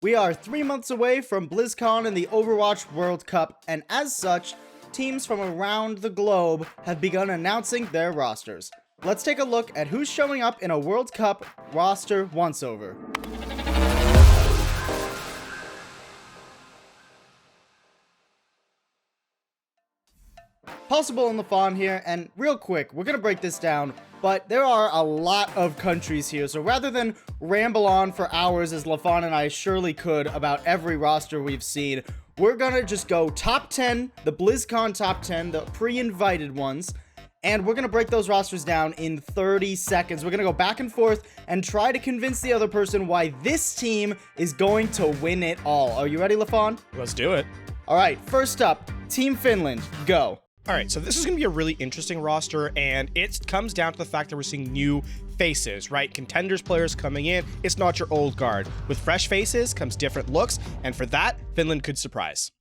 We are 3 months away from BlizzCon and the Overwatch World Cup, and as such, teams from around the globe have begun announcing their rosters. Let's take a look at who's showing up in a World Cup roster once-over. Paulsible and lafon here, and real quick, we're gonna break this down, but there are a lot of countries here, so rather than ramble on for hours as lafon and I surely could about every roster we've seen, we're gonna just go top 10, the BlizzCon top 10, the pre-invited ones, and we're gonna break those rosters down in 30 seconds. We're gonna go back and forth and try to convince the other person why this team is going to win it all. Are you ready, lafon? Let's do it. All right, first up, Team Finland, go. All right, so this is going to be a really interesting roster, and it comes down to the fact that we're seeing new faces, right? Contenders players coming in. It's not your old guard. With fresh faces comes different looks, and for that, Finland could surprise.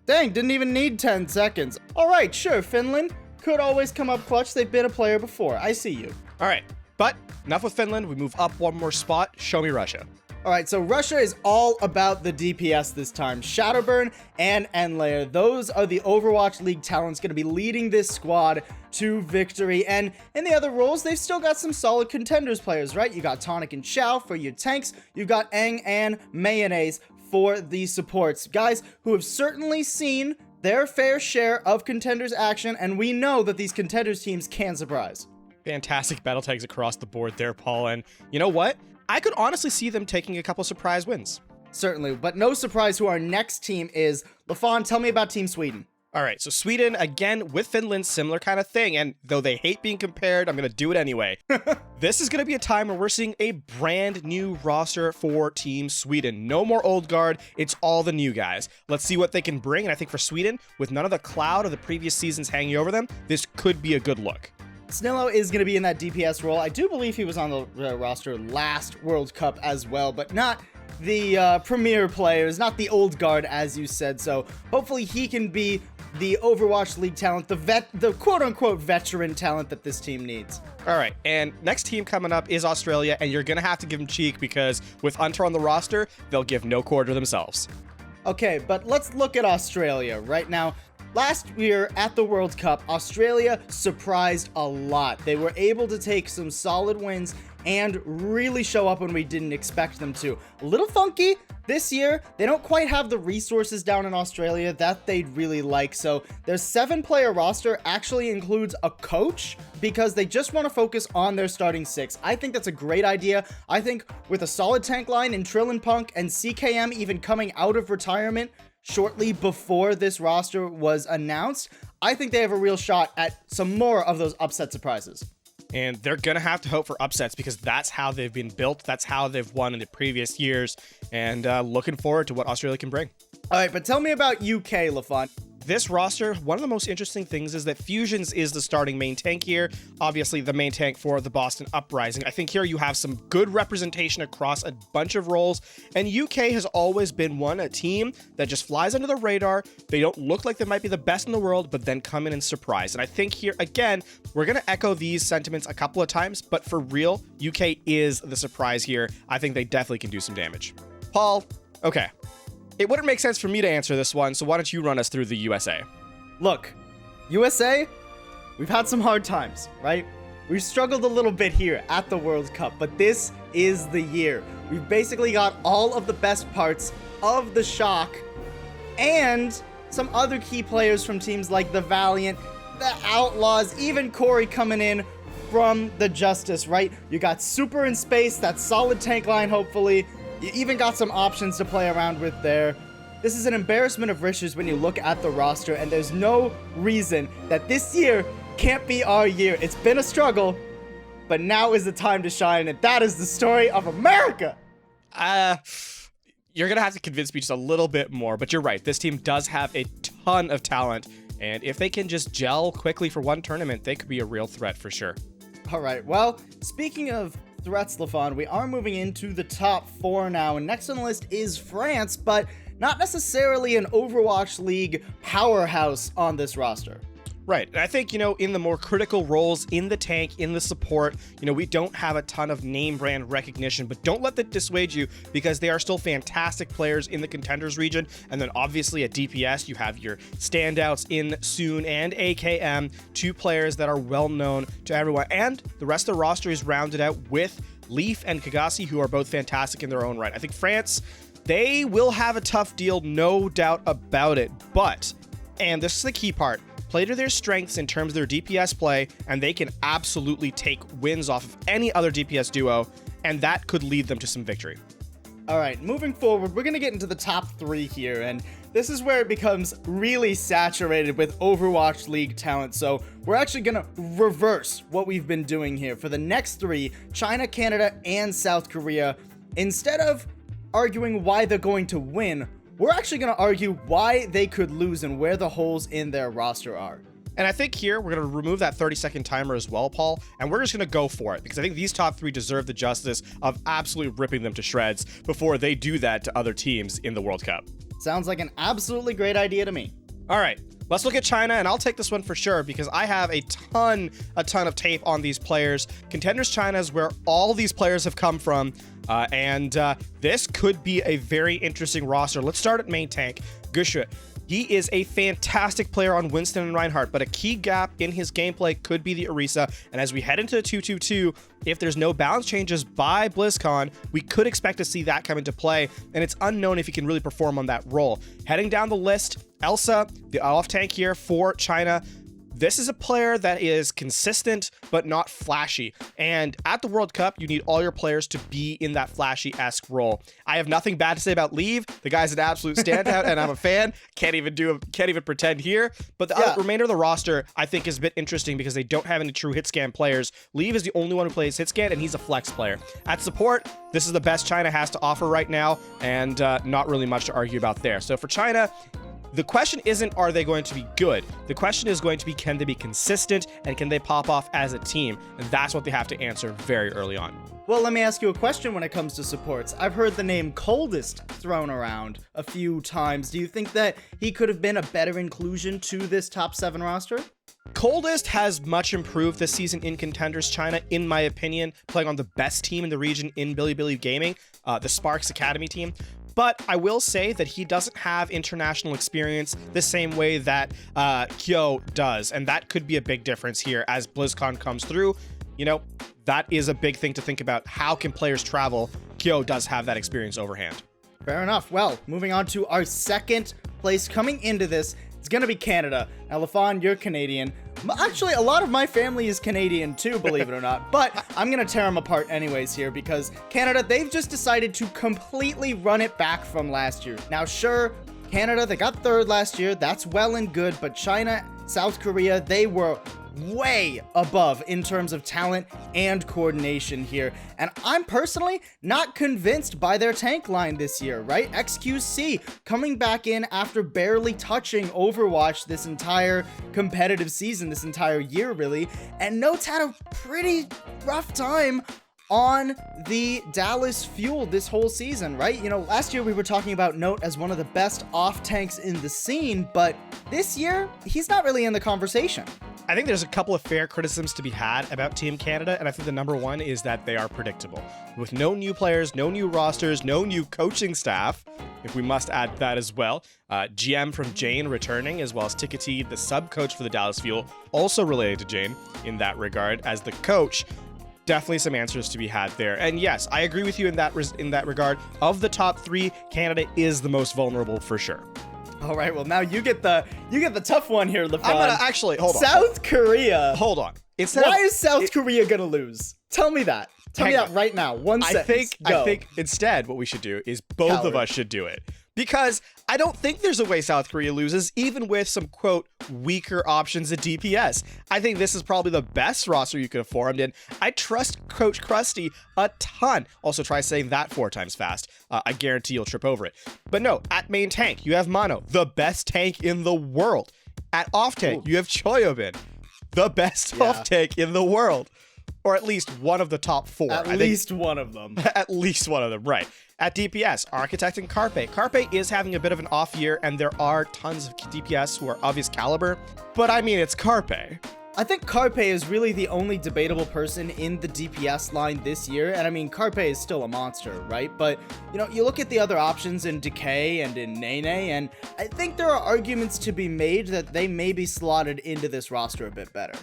Dang, didn't even need 10 seconds. All right, sure, Finland could always come up clutch. They've been a player before. I see you. All right, but enough with Finland. We move up one more spot. Show me Russia. All right, so Russia is all about the DPS this time. Shadowburn and Enlayer, those are the Overwatch League talents going to be leading this squad to victory. And in the other roles, they've still got some solid contenders players, right? You got Tonic and Chow for your tanks. You've got Aang and Mayonnaise for the supports. Guys who have certainly seen their fair share of contenders action, and we know that these contenders teams can surprise. Fantastic battle tags across the board there, Paul. And you know what? I could honestly see them taking a couple surprise wins. Certainly, but no surprise who our next team is. lafon, tell me about Team Sweden. All right, so Sweden, again, with Finland, similar kind of thing. And though they hate being compared, I'm going to do it anyway. This is going to be a time where we're seeing a brand new roster for Team Sweden. No more old guard. It's all the new guys. Let's see what they can bring. And I think for Sweden, with none of the cloud of the previous seasons hanging over them, this could be a good look. Snillo is going to be in that DPS role. I do believe he was on the roster last World Cup as well, but not the premier players, not the old guard, as you said. So hopefully he can be the Overwatch League talent, the quote-unquote veteran talent that this team needs. All right, and next team coming up is Australia, and you're going to have to give them cheek because with Hunter on the roster, they'll give no quarter themselves. Okay, but let's look at Australia right now. Last year at the World Cup, Australia surprised a lot. They were able to take some solid wins and really show up when we didn't expect them to. A little funky this year. They don't quite have the resources down in Australia that they'd really like. So their 7-player roster actually includes a coach because they just want to focus on their starting 6. I think that's a great idea. I think with a solid tank line in Trill and Punk and CKM even coming out of retirement shortly before this roster was announced, I think they have a real shot at some more of those upset surprises. And they're going to have to hope for upsets because that's how they've been built. That's how they've won in the previous years. And looking forward to what Australia can bring. All right, but tell me about UK, lafon. This roster, one of the most interesting things is that Fusions is the starting main tank here. Obviously, the main tank for the Boston Uprising. I think here you have some good representation across a bunch of roles. And UK has always been a team that just flies under the radar. They don't look like they might be the best in the world, but then come in and surprise. And I think here, again, we're going to echo these sentiments a couple of times, but for real, UK is the surprise here. I think they definitely can do some damage. Paul, okay. It wouldn't make sense for me to answer this one, so why don't you run us through the USA? Look, USA, we've had some hard times, right? We've struggled a little bit here at the World Cup, but this is the year. We've basically got all of the best parts of the Shock and some other key players from teams like the Valiant, the Outlaws, even Corey coming in from the Justice, right? You got Super in space, that solid tank line, hopefully. You even got some options to play around with there. This is an embarrassment of riches when you look at the roster, and there's no reason that this year can't be our year. It's been a struggle, but now is the time to shine, and that is the story of America. You're going to have to convince me just a little bit more, but you're right. This team does have a ton of talent, and if they can just gel quickly for one tournament, they could be a real threat for sure. All right, well, speaking of threats, lafon, we are moving into the top 4 now, and next on the list is France, but not necessarily an Overwatch League powerhouse on this roster. Right. And I think, in the more critical roles in the tank, in the support, we don't have a ton of name brand recognition, but don't let that dissuade you because they are still fantastic players in the contenders region. And then obviously at DPS, you have your standouts in Soon and AKM, two players that are well known to everyone. And the rest of the roster is rounded out with Leaf and Kagasi, who are both fantastic in their own right. I think France, they will have a tough deal, no doubt about it. But, and this is the key part, play to their strengths in terms of their DPS play, and they can absolutely take wins off of any other DPS duo, and that could lead them to some victory. All right, moving forward, we're going to get into the top 3 here, and this is where it becomes really saturated with Overwatch League talent, so we're actually going to reverse what we've been doing here. For the next 3, China, Canada, and South Korea, instead of arguing why they're going to win, we're actually going to argue why they could lose and where the holes in their roster are. And I think here we're going to remove that 30-second timer as well, Paul, and we're just going to go for it because I think these top 3 deserve the justice of absolutely ripping them to shreds before they do that to other teams in the World Cup. Sounds like an absolutely great idea to me. All right, let's look at China, and I'll take this one for sure because I have a ton of tape on these players. Contenders China is where all these players have come from, and this could be a very interesting roster. Let's start at main tank. Gusha. He is a fantastic player on Winston and Reinhardt, but a key gap in his gameplay could be the Orisa. And as we head into the 2-2-2, if there's no balance changes by BlizzCon, we could expect to see that come into play, and it's unknown if he can really perform on that role. Heading down the list, Elsa, the off tank here for China. This is a player that is consistent, but not flashy. And at the World Cup, you need all your players to be in that flashy-esque role. I have nothing bad to say about Leave. The guy's an absolute standout, and I'm a fan. Can't even pretend here. But the remainder of the roster, I think, is a bit interesting because they don't have any true hit scan players. Leave is the only one who plays hit scan, and he's a flex player. At support, this is the best China has to offer right now, and not really much to argue about there. So for China, the question isn't, are they going to be good? The question is going to be, can they be consistent and can they pop off as a team? And that's what they have to answer very early on. Well, let me ask you a question when it comes to supports. I've heard the name Coldest thrown around a few times. Do you think that he could have been a better inclusion to this top 7 roster? Coldest has much improved this season in Contenders China, in my opinion, playing on the best team in the region in Bilibili Gaming, the Sparks Academy team. But I will say that he doesn't have international experience the same way that Kyo does. And that could be a big difference here as BlizzCon comes through. That is a big thing to think about. How can players travel? Kyo does have that experience overhand. Fair enough. Well, moving on to our second place coming into this, it's going to be Canada. Now, Lafon, you're Canadian. Actually, a lot of my family is Canadian too, believe it or not. But I'm going to tear them apart anyways here because Canada, they've just decided to completely run it back from last year. Now, sure, Canada, they got 3rd last year. That's well and good. But China, South Korea, they were way above in terms of talent and coordination here. And I'm personally not convinced by their tank line this year, right? XQC coming back in after barely touching Overwatch this entire competitive season, this entire year really. And Notes had a pretty rough time on the Dallas Fuel this whole season, right? Last year we were talking about Note as one of the best off tanks in the scene, but this year he's not really in the conversation. I think there's a couple of fair criticisms to be had about Team Canada, and I think the number one is that they are predictable. With no new players, no new rosters, no new coaching staff, if we must add that as well. GM from Jane returning, as well as Tikati, the sub-coach for the Dallas Fuel, also related to Jane in that regard as the coach. Definitely some answers to be had there. And yes, I agree with you in that regard. Of the top 3, Canada is the most vulnerable for sure. All right, well now you get the tough one here, LeBron. I'm gonna actually hold on. South Korea. Hold on. Why is South Korea gonna lose? Tell me that. Tell me that right now. One sentence. I think instead what we should do is both of us should do it. Because I don't think there's a way South Korea loses, even with some, quote, weaker options at DPS. I think this is probably the best roster you could have formed, and I trust Coach Krusty a ton. Also, try saying that 4 times fast. I guarantee you'll trip over it. But no, at main tank, you have Mano, the best tank in the world. At off tank, you have Choyobin, the best off tank in the world. or at least one of the top 4. At least one of them. At least one of them, right. At DPS, Architect and Carpe. Carpe is having a bit of an off year, and there are tons of DPS who are obvious caliber, but I mean, it's Carpe. I think Carpe is really the only debatable person in the DPS line this year, and I mean, Carpe is still a monster, right? But, you know, you look at the other options in Decay and in Nene, and I think there are arguments to be made that they may be slotted into this roster a bit better.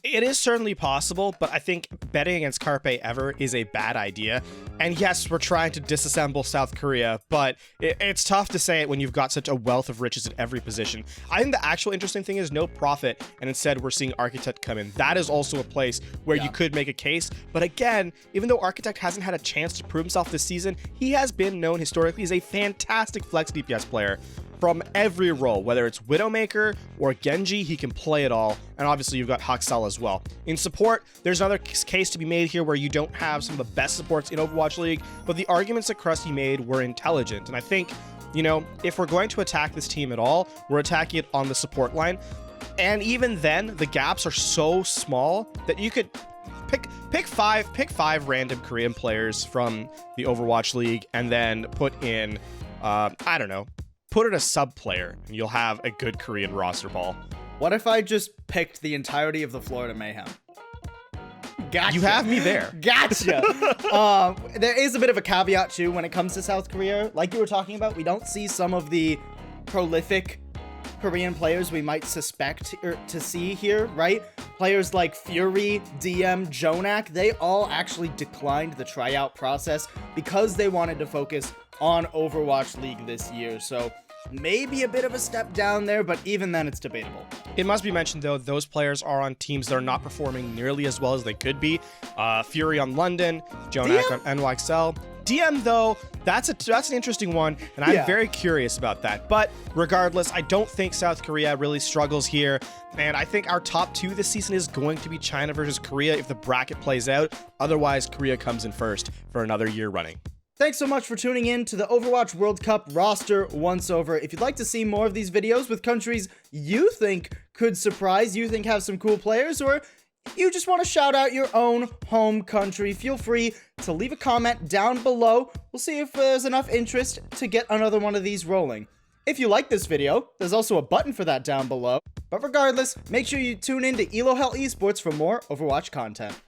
It is certainly possible, but I think betting against Carpe ever is a bad idea. And yes, we're trying to disassemble South Korea, but it's tough to say it when you've got such a wealth of riches at every position. I think the actual interesting thing is no Prophet, and instead we're seeing Architect come in. That is also a place where you could make a case. But again, even though Architect hasn't had a chance to prove himself this season, he has been known historically as a fantastic flex DPS player. From every role, whether it's Widowmaker or Genji, he can play it all. And obviously you've got Haksal as well. In support, there's another case to be made here where you don't have some of the best supports in Overwatch League, but the arguments that Krusty made were intelligent. And I think, you know, if we're going to attack this team at all, we're attacking it on the support line. And even then, the gaps are so small that you could pick five random Korean players from the Overwatch League and then put in, I don't know, put in a sub player and you'll have a good Korean roster, Paul. What if I just picked the entirety of the Florida Mayhem? Gotcha. You have me there. Gotcha. There is a bit of a caveat too when it comes to South Korea. Like you were talking about, we don't see some of the prolific Korean players we might suspect to see here, right? Players like Fury, DM, Jonak, they all actually declined the tryout process because they wanted to focus on Overwatch League this year. So maybe a bit of a step down there, but even then it's debatable. It must be mentioned though, those players are on teams that are not performing nearly as well as they could be. Fury on London, Jonak on NYXL. DM though, that's an interesting one, and I'm very curious about that. But regardless, I don't think South Korea really struggles here, and I think our top 2 this season is going to be China versus Korea if the bracket plays out. Otherwise, Korea comes in first for another year running. Thanks so much for tuning in to the Overwatch World Cup roster once over. If you'd like to see more of these videos with countries you think could surprise, you think have some cool players, or you just want to shout out your own home country, feel free to leave a comment down below. We'll see if there's enough interest to get another one of these rolling. If you like this video, there's also a button for that down below. But regardless, make sure you tune in to Esports for more Overwatch content.